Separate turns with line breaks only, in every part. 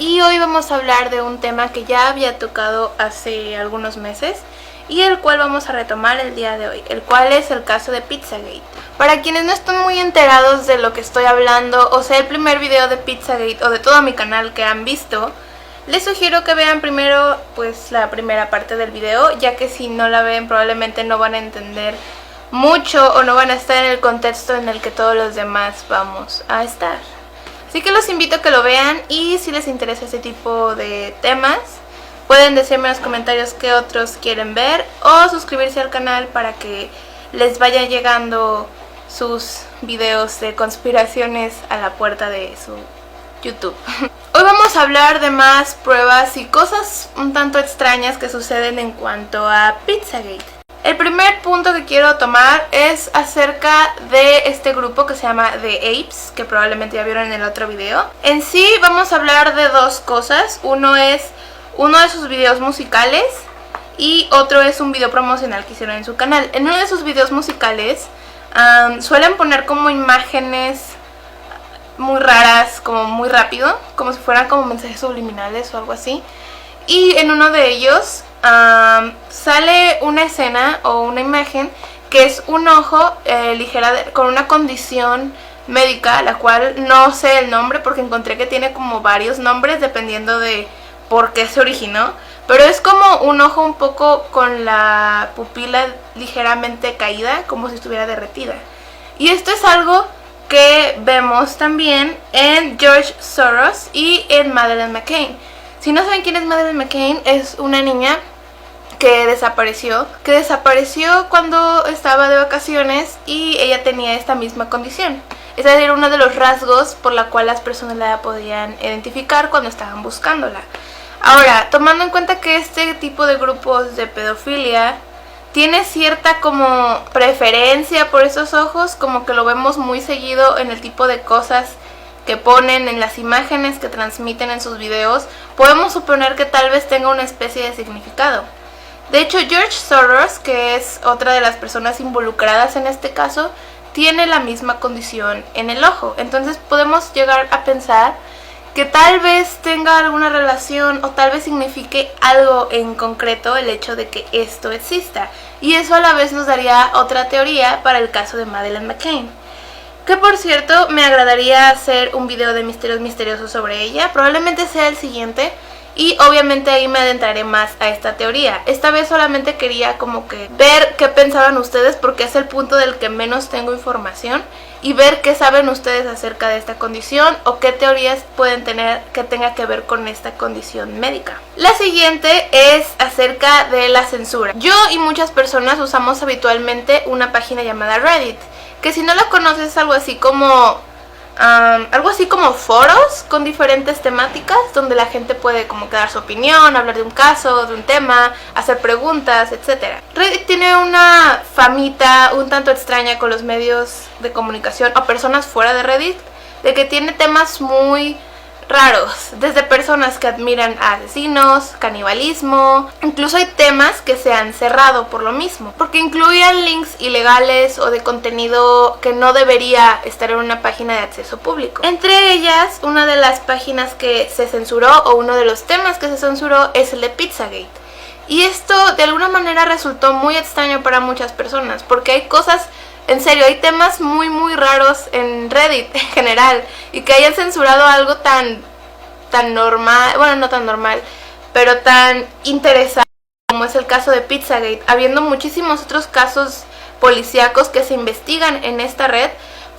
y hoy vamos a hablar de un tema que ya había tocado hace algunos meses y el cual vamos a retomar el día de hoy, el cual es el caso de Pizzagate. Para quienes no están muy enterados de lo que estoy hablando, o sea el primer video de Pizzagate o de todo mi canal que han visto, les sugiero que vean primero pues la primera parte del video, ya que si no la ven probablemente no van a entender mucho o no van a estar en el contexto en el que todos los demás vamos a estar. Así que los invito a que lo vean y si les interesa este tipo de temas, pueden decirme en los comentarios qué otros quieren ver o suscribirse al canal para que les vayan llegando sus videos de conspiraciones a la puerta de su YouTube. Hoy vamos a hablar de más pruebas y cosas un tanto extrañas que suceden en cuanto a Pizzagate. El primer punto que quiero tomar es acerca de este grupo que se llama The Apes, que probablemente ya vieron en el otro video. En sí vamos a hablar de dos cosas. Uno es uno de sus videos musicales y otro es un video promocional que hicieron en su canal. En uno de sus videos musicales suelen poner como imágenes muy raras, como muy rápido, como si fueran como mensajes subliminales o algo así. Y en uno de ellos sale una escena o una imagen que es un ojo con una condición médica, la cual no sé el nombre porque encontré que tiene como varios nombres dependiendo de por qué se originó, pero es como un ojo un poco con la pupila ligeramente caída, como si estuviera derretida. Y esto es algo que vemos también en George Soros y en Madeleine McCann. Si no saben quién es Madeleine McCann, es una niña que desapareció cuando estaba de vacaciones y ella tenía esta misma condición. Es decir, uno de los rasgos por la cual las personas la podían identificar cuando estaban buscándola. Ahora, tomando en cuenta que este tipo de grupos de pedofilia tiene cierta como preferencia por esos ojos, como que lo vemos muy seguido en el tipo de cosas que ponen en las imágenes que transmiten en sus videos, podemos suponer que tal vez tenga una especie de significado. De hecho, George Soros, que es otra de las personas involucradas en este caso, tiene la misma condición en el ojo. Entonces podemos llegar a pensar que tal vez tenga alguna relación o tal vez signifique algo en concreto el hecho de que esto exista. Y eso a la vez nos daría otra teoría para el caso de Madeleine McCann. Que por cierto, me agradaría hacer un video de misterios misteriosos sobre ella. Probablemente sea el siguiente. Y obviamente ahí me adentraré más a esta teoría. Esta vez solamente quería como que ver qué pensaban ustedes, porque es el punto del que menos tengo información. Y ver qué saben ustedes acerca de esta condición o qué teorías pueden tener que tenga que ver con esta condición médica. La siguiente es acerca de la censura. Yo y muchas personas usamos habitualmente una página llamada Reddit, que si no la conoces es algo así como foros con diferentes temáticas donde la gente puede como dar su opinión, hablar de un caso, de un tema, hacer preguntas, etc. Reddit tiene una famita un tanto extraña con los medios de comunicación o personas fuera de Reddit, de que tiene temas muy raros, desde personas que admiran a asesinos, canibalismo, incluso hay temas que se han cerrado por lo mismo, porque incluían links ilegales o de contenido que no debería estar en una página de acceso público. Entre ellas, una de las páginas que se censuró o uno de los temas que se censuró es el de Pizzagate. Y esto de alguna manera resultó muy extraño para muchas personas, porque hay cosas, en serio, hay temas muy raros en Reddit en general, y que hayan censurado algo tan normal, bueno, no tan normal, pero tan interesante como es el caso de Pizzagate, habiendo muchísimos otros casos policíacos que se investigan en esta red.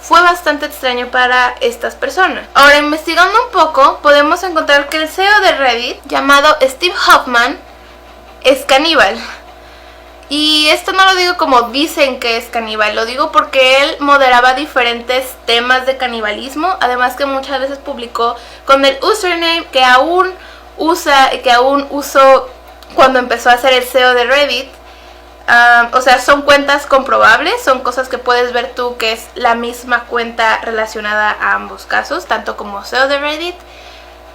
Fue bastante extraño para estas personas. Ahora, investigando un poco, podemos encontrar que el CEO de Reddit, llamado Steve Hoffman, es caníbal. Y esto no lo digo como dicen que es caníbal, lo digo porque él moderaba diferentes temas de canibalismo, además que muchas veces publicó con el username que aún usa y que aún usó cuando empezó a ser el CEO de Reddit. O sea, son cuentas comprobables, son cosas que puedes ver tú que es la misma cuenta relacionada a ambos casos, tanto como CEO de Reddit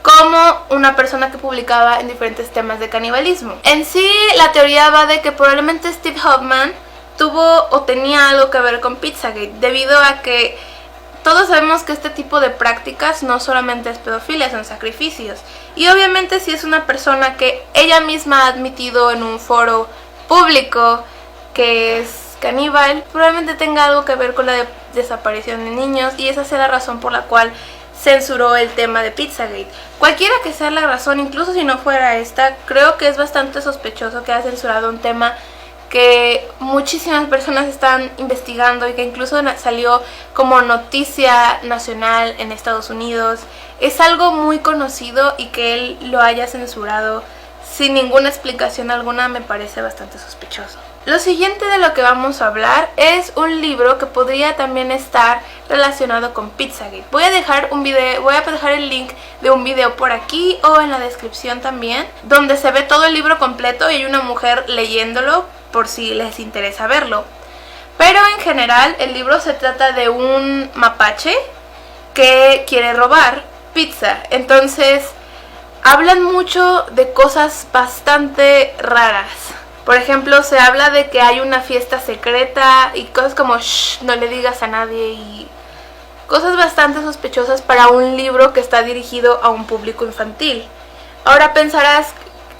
como una persona que publicaba en diferentes temas de canibalismo. En sí, la teoría va de que probablemente Steve Hoffman tuvo o tenía algo que ver con Pizzagate, debido a que todos sabemos que este tipo de prácticas no solamente es pedofilia, son sacrificios. Y obviamente si es una persona que ella misma ha admitido en un foro público que es caníbal, probablemente tenga algo que ver con la desaparición de niños, y esa sea la razón por la cual censuró el tema de Pizzagate. Cualquiera que sea la razón, incluso si no fuera esta, creo que es bastante sospechoso que haya censurado un tema que muchísimas personas están investigando y que incluso salió como noticia nacional en Estados Unidos. Es algo muy conocido, y que él lo haya censurado sin ninguna explicación alguna me parece bastante sospechoso. Lo siguiente de lo que vamos a hablar es un libro que podría también estar relacionado con Pizzagate. Voy a dejar el link de un video por aquí o en la descripción también, donde se ve todo el libro completo y hay una mujer leyéndolo por si les interesa verlo. Pero en general el libro se trata de un mapache que quiere robar pizza. Entonces hablan mucho de cosas bastante raras. Por ejemplo, se habla de que hay una fiesta secreta y cosas como shh, no le digas a nadie, y cosas bastante sospechosas para un libro que está dirigido a un público infantil. Ahora pensarás,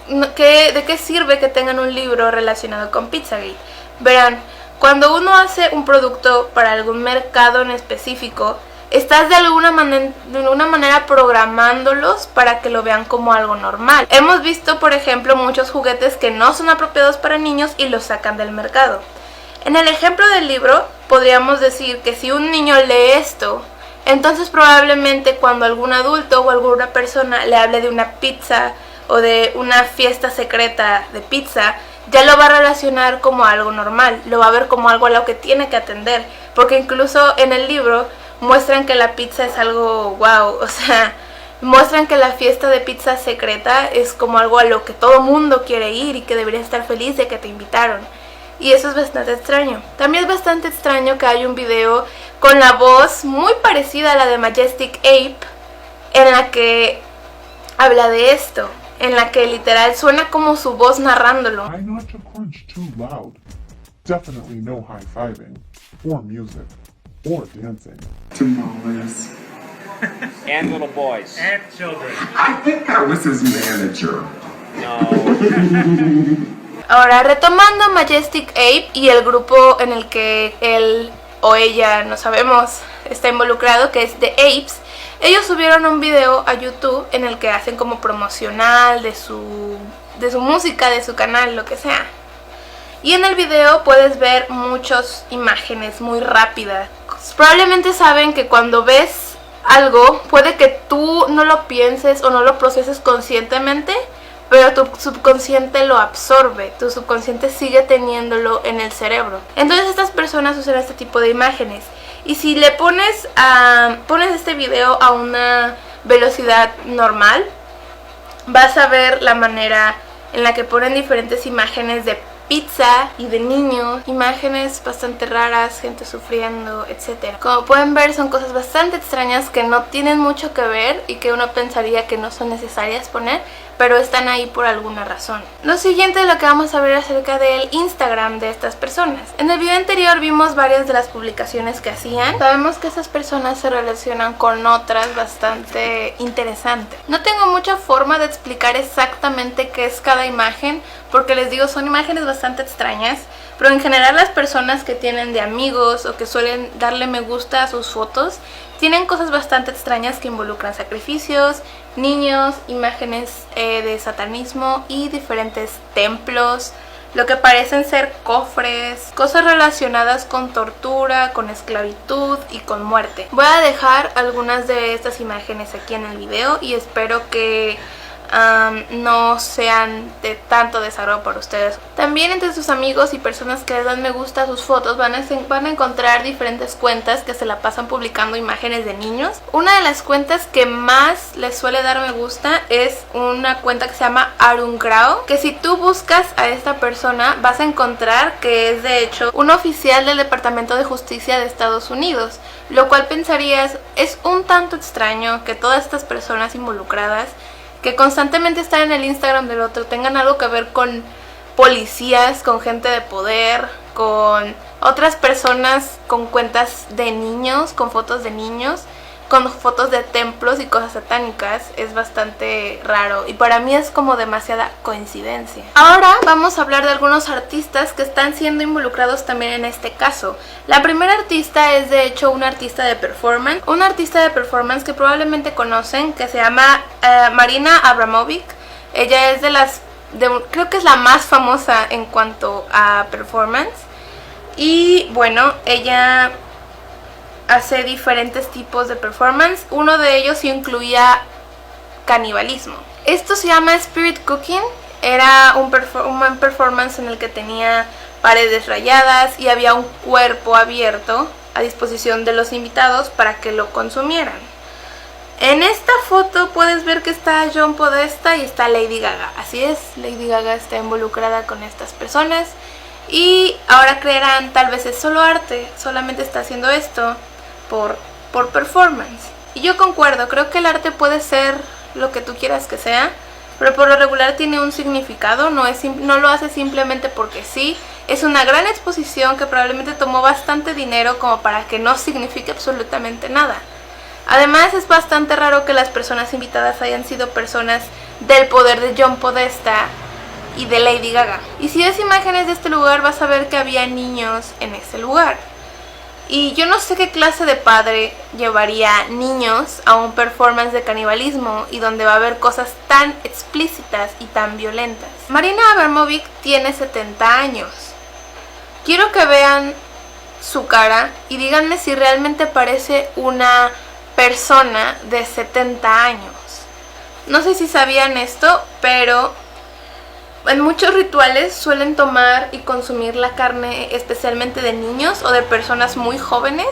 ¿de qué sirve que tengan un libro relacionado con Pizzagate? Verán, cuando uno hace un producto para algún mercado en específico, estás de alguna manera programándolos para que lo vean como algo normal. Hemos visto, por ejemplo, muchos juguetes que no son apropiados para niños y los sacan del mercado. En el ejemplo del libro, podríamos decir que si un niño lee esto, entonces probablemente cuando algún adulto o alguna persona le hable de una pizza o de una fiesta secreta de pizza, ya lo va a relacionar como algo normal, lo va a ver como algo a lo que tiene que atender, porque incluso en el libro muestran que la pizza es algo wow, o sea, muestran que la fiesta de pizza secreta es como algo a lo que todo mundo quiere ir y que deberías estar feliz de que te invitaron. Y eso es bastante extraño. También es bastante extraño que hay un video con la voz muy parecida a la de Majestic Ape, en la que habla de esto, en la que literal suena como su voz narrándolo.
Try not to crunch too loud. Definitely no high-fiving, or music, or dancing.
Tamales.
And little boys.
And children.
I think that was his manager.
No.
Ahora, retomando Majestic Ape y el grupo en el que él o ella, no sabemos, está involucrado, que es The Apes, ellos subieron un video a YouTube en el que hacen como promocional de su música, de su canal, lo que sea. Y en el video puedes ver muchas imágenes muy rápidas. Probablemente saben que cuando ves algo, puede que tú no lo pienses o no lo proceses conscientemente, pero tu subconsciente lo absorbe, tu subconsciente sigue teniéndolo en el cerebro. Entonces estas personas usan este tipo de imágenes. Y si le pones este video a una velocidad normal, vas a ver la manera en la que ponen diferentes imágenes de pizza y de niños, imágenes bastante raras, gente sufriendo, etc. Como pueden ver, son cosas bastante extrañas que no tienen mucho que ver y que uno pensaría que no son necesarias poner, pero están ahí por alguna razón. Lo siguiente es lo que vamos a ver acerca del Instagram de estas personas. En el video anterior vimos varias de las publicaciones que hacían. Sabemos que estas personas se relacionan con otras bastante interesantes. No tengo mucha forma de explicar exactamente qué es cada imagen, porque les digo, son imágenes bastante extrañas, pero en general las personas que tienen de amigos o que suelen darle me gusta a sus fotos tienen cosas bastante extrañas que involucran sacrificios, niños, imágenes de satanismo y diferentes templos, lo que parecen ser cofres, cosas relacionadas con tortura, con esclavitud y con muerte. Voy a dejar algunas de estas imágenes aquí en el video y espero que no sean de tanto desagrado para ustedes. También entre sus amigos y personas que les dan me gusta a sus fotos van a encontrar diferentes cuentas que se la pasan publicando imágenes de niños. Una de las cuentas que más les suele dar me gusta es una cuenta que se llama Arun Grau, que si tú buscas a esta persona vas a encontrar que es de hecho un oficial del Departamento de Justicia de Estados Unidos, lo cual pensarías es un tanto extraño que todas estas personas involucradas que constantemente están en el Instagram del otro tengan algo que ver con policías, con gente de poder, con otras personas con cuentas de niños, con fotos de niños, con fotos de templos y cosas satánicas. Es bastante raro y para mí es como demasiada coincidencia. Ahora vamos a hablar de algunos artistas que están siendo involucrados también en este caso. La primera artista es de hecho una artista de performance, que probablemente conocen, que se llama Marina Abramovic. Ella es creo que es la más famosa en cuanto a performance. Y bueno, ella hace diferentes tipos de performance. Uno de ellos incluía canibalismo. Esto se llama Spirit Cooking. Era un performance en el que tenía paredes rayadas y había un cuerpo abierto a disposición de los invitados para que lo consumieran. En esta foto puedes ver que está John Podesta y está Lady Gaga. Así es, Lady Gaga está involucrada con estas personas. Y ahora creerán, tal vez es solo arte, solamente está haciendo esto por performance. Y yo concuerdo, creo que el arte puede ser lo que tú quieras que sea, pero por lo regular tiene un significado, no lo hace simplemente porque sí. Es una gran exposición que probablemente tomó bastante dinero como para que no signifique absolutamente nada. Además es bastante raro que las personas invitadas hayan sido personas del poder de John Podesta y de Lady Gaga. Y si ves imágenes de este lugar vas a ver que había niños en ese lugar. Y yo no sé qué clase de padre llevaría niños a un performance de canibalismo y donde va a haber cosas tan explícitas y tan violentas. Marina Abramovic tiene 70 años. Quiero que vean su cara y díganme si realmente parece una persona de 70 años. No sé si sabían esto, pero en muchos rituales suelen tomar y consumir la carne especialmente de niños o de personas muy jóvenes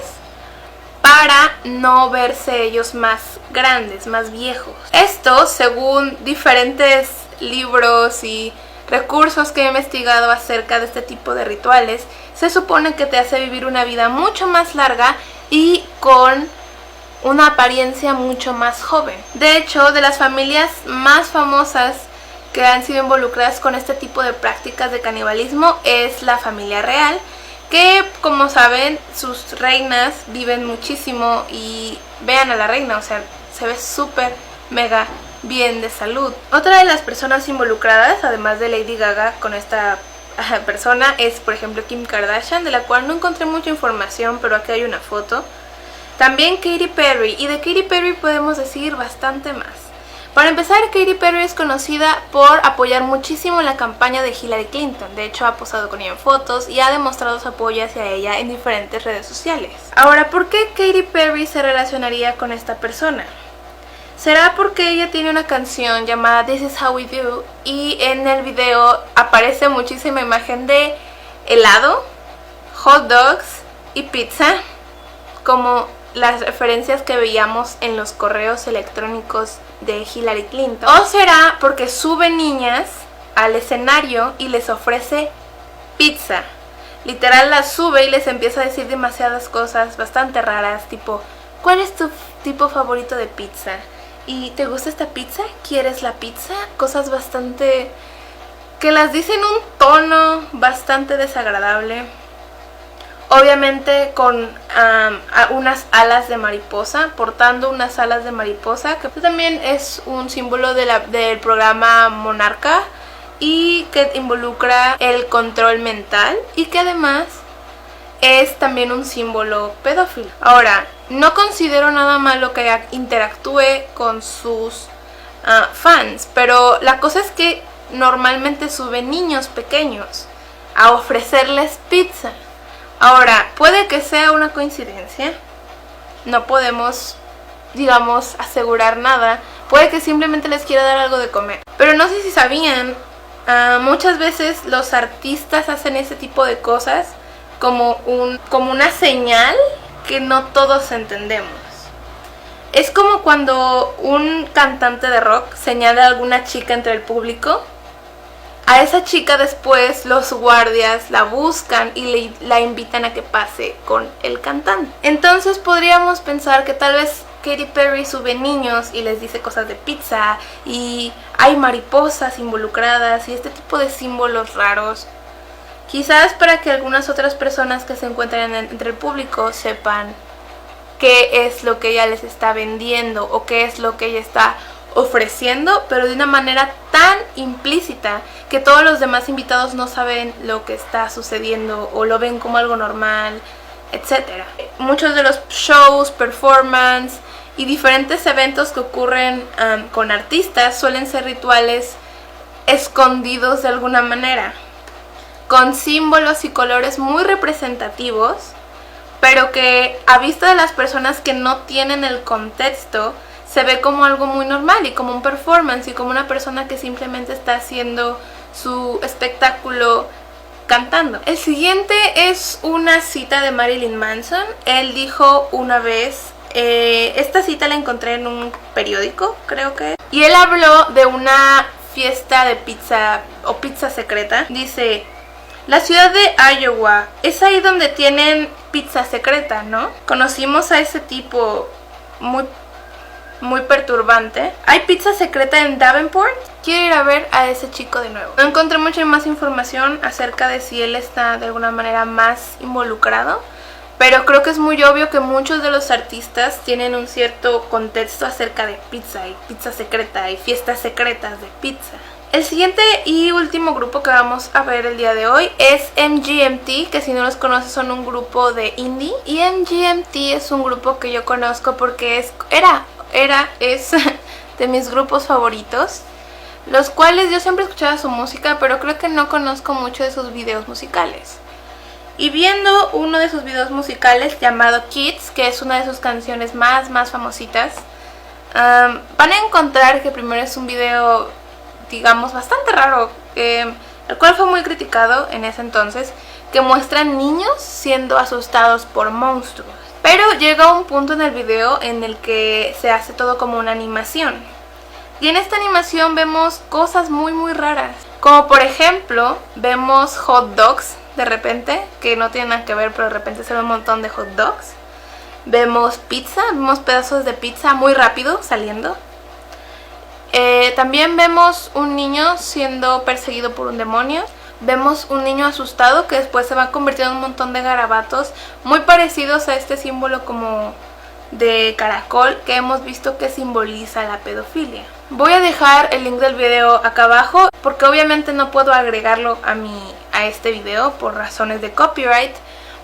para no verse ellos más grandes, más viejos. Esto, según diferentes libros y recursos que he investigado acerca de este tipo de rituales, se supone que te hace vivir una vida mucho más larga y con una apariencia mucho más joven. De hecho, de las familias más famosas que han sido involucradas con este tipo de prácticas de canibalismo es la familia real, que como saben sus reinas viven muchísimo y vean a la reina, o sea, se ve súper mega bien de salud. Otra de las personas involucradas, además de Lady Gaga con esta persona, es por ejemplo Kim Kardashian, de la cual no encontré mucha información, pero aquí hay una foto. También Katy Perry, y de Katy Perry podemos decir bastante más. Para empezar, Katy Perry es conocida por apoyar muchísimo la campaña de Hillary Clinton. De hecho, ha posado con ella en fotos y ha demostrado su apoyo hacia ella en diferentes redes sociales. Ahora, ¿por qué Katy Perry se relacionaría con esta persona? ¿Será porque ella tiene una canción llamada This Is How We Do y en el video aparece muchísima imagen de helado, hot dogs y pizza, como las referencias que veíamos en los correos electrónicos de Hillary Clinton? ¿O será porque sube niñas al escenario y les ofrece pizza? Literal las sube y les empieza a decir demasiadas cosas bastante raras, tipo, ¿cuál es tu tipo favorito de pizza? ¿Y te gusta esta pizza? ¿Quieres la pizza? Cosas bastante que las dice en un tono bastante desagradable. Obviamente con unas alas de mariposa, portando unas alas de mariposa, que también es un símbolo del programa Monarca y que involucra el control mental y que además es también un símbolo pedófilo. Ahora, no considero nada malo que interactúe con sus fans, pero la cosa es que normalmente suben niños pequeños a ofrecerles pizza. Ahora, puede que sea una coincidencia, no podemos, digamos, asegurar nada, puede que simplemente les quiera dar algo de comer. Pero no sé si sabían, muchas veces los artistas hacen ese tipo de cosas como una señal que no todos entendemos. Es como cuando un cantante de rock señala a alguna chica entre el público. A esa chica después los guardias la buscan y la invitan a que pase con el cantante. Entonces podríamos pensar que tal vez Katy Perry sube niños y les dice cosas de pizza y hay mariposas involucradas y este tipo de símbolos raros. Quizás para que algunas otras personas que se encuentran entre el público sepan qué es lo que ella les está vendiendo o qué es lo que ella está ofreciendo, pero de una manera tan implícita que todos los demás invitados no saben lo que está sucediendo o lo ven como algo normal, etc. Muchos de los shows, performance y diferentes eventos que ocurren con artistas suelen ser rituales escondidos de alguna manera, con símbolos y colores muy representativos, pero que a vista de las personas que no tienen el contexto se ve como algo muy normal y como un performance y como una persona que simplemente está haciendo su espectáculo cantando. El siguiente es una cita de Marilyn Manson. Él dijo una vez, esta cita la encontré en un periódico, creo que, y él habló de una fiesta de pizza o pizza secreta. Dice: la ciudad de Iowa, es ahí donde tienen pizza secreta, ¿no? Conocimos a ese tipo muy perturbante. ¿Hay pizza secreta en Davenport? Quiero ir a ver a ese chico de nuevo. No encontré mucha más información acerca de si él está de alguna manera más involucrado, pero creo que es muy obvio que muchos de los artistas tienen un cierto contexto acerca de pizza y pizza secreta y fiestas secretas de pizza. El siguiente y último grupo que vamos a ver el día de hoy es MGMT, que si no los conoces son un grupo de indie. Y MGMT es un grupo que yo conozco porque es de mis grupos favoritos, los cuales yo siempre escuchaba su música, pero creo que no conozco mucho de sus videos musicales. Y viendo uno de sus videos musicales llamado Kids, que es una de sus canciones más famositas, van a encontrar que primero es un video, digamos, bastante raro, el cual fue muy criticado en ese entonces, que muestra niños siendo asustados por monstruos. Pero llega un punto en el video en el que se hace todo como una animación. Y en esta animación vemos cosas muy raras. Como por ejemplo, vemos hot dogs de repente, que no tienen nada que ver, pero de repente se ve un montón de hot dogs. Vemos pizza, vemos pedazos de pizza muy rápido saliendo. También vemos un niño siendo perseguido por un demonio. Vemos un niño asustado que después se va convirtiendo en un montón de garabatos muy parecidos a este símbolo como de caracol que hemos visto que simboliza la pedofilia. Voy a dejar el link del video acá abajo porque obviamente no puedo agregarlo a este video por razones de copyright,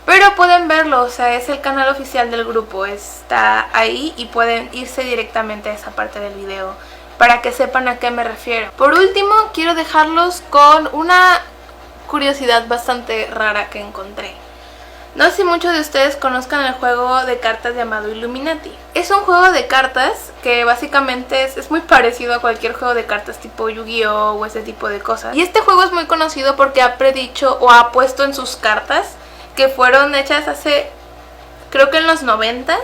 pero pueden verlo, o sea, es el canal oficial del grupo, está ahí y pueden irse directamente a esa parte del video para que sepan a qué me refiero. Por último, quiero dejarlos con una curiosidad bastante rara que encontré. No sé si muchos de ustedes conozcan el juego de cartas llamado Illuminati. Es un juego de cartas que básicamente es muy parecido a cualquier juego de cartas tipo Yu-Gi-Oh o ese tipo de cosas. Y este juego es muy conocido porque ha predicho o ha puesto en sus cartas, que fueron hechas hace, creo que en los 90s,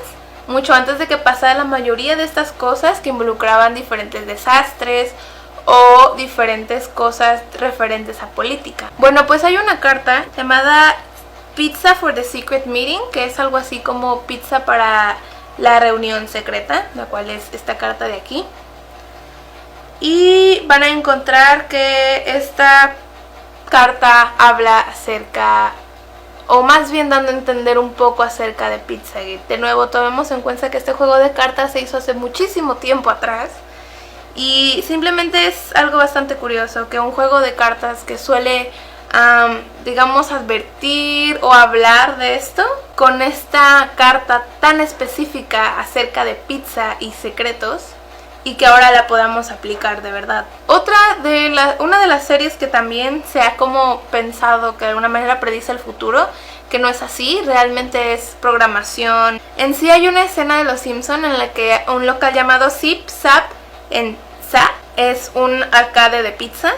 mucho antes de que pasara la mayoría de estas cosas que involucraban diferentes desastres o diferentes cosas referentes a política. Bueno, pues hay una carta llamada Pizza for the Secret Meeting, que es algo así como pizza para la reunión secreta, la cual es esta carta de aquí. Y van a encontrar que esta carta habla acerca, o más bien dando a entender un poco acerca de Pizzagate. De nuevo, tomemos en cuenta que este juego de cartas se hizo hace muchísimo tiempo atrás. Y simplemente es algo bastante curioso que un juego de cartas que suele, digamos, advertir o hablar de esto, con esta carta tan específica acerca de pizza y secretos, y que ahora la podamos aplicar de verdad. Una de las series que también se ha como pensado que de alguna manera predice el futuro, que no es así, realmente es programación. En sí hay una escena de Los Simpson en la que un local llamado Zip Zap en Zap es un arcade de pizza.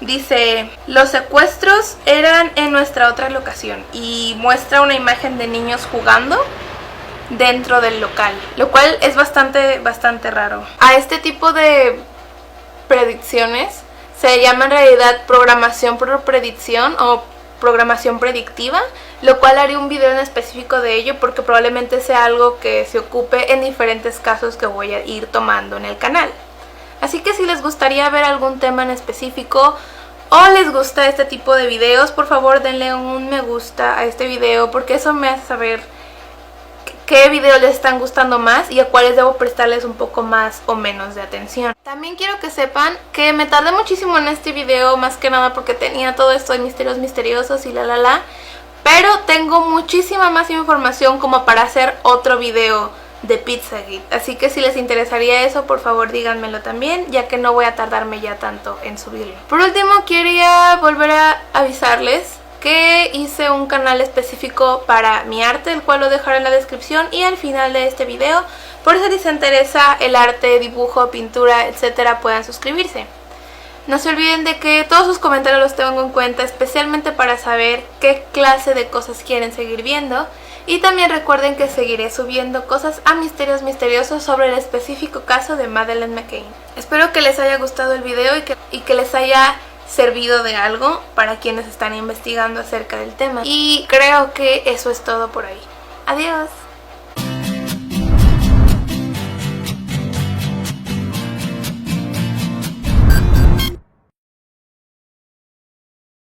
Dice: los secuestros eran en nuestra otra locación, y muestra una imagen de niños jugando dentro del local, lo cual es bastante raro. A este tipo de predicciones se llama en realidad programación por predicción o programación predictiva, lo cual haré un video en específico de ello porque probablemente sea algo que se ocupe en diferentes casos que voy a ir tomando en el canal. Así que si les gustaría ver algún tema en específico o les gusta este tipo de videos, por favor denle un me gusta a este video, porque eso me hace saber qué videos les están gustando más y a cuáles debo prestarles un poco más o menos de atención. También quiero que sepan que me tardé muchísimo en este video, más que nada porque tenía todo esto de misterios misteriosos y pero tengo muchísima más información como para hacer otro video de Pizzagate, así que si les interesaría eso, por favor díganmelo también, ya que no voy a tardarme ya tanto en subirlo. Por último, quería volver a avisarles que hice un canal específico para mi arte, el cual lo dejaré en la descripción y al final de este video, por eso si les interesa el arte, dibujo, pintura, etcétera, puedan suscribirse. No se olviden de que todos sus comentarios los tengo en cuenta, especialmente para saber qué clase de cosas quieren seguir viendo. Y también recuerden que seguiré subiendo cosas a Misterios Misteriosos sobre el específico caso de Madeleine McCann. Espero que les haya gustado el video y que les haya servido de algo para quienes están investigando acerca del tema. Y creo que eso es todo por hoy. Adiós.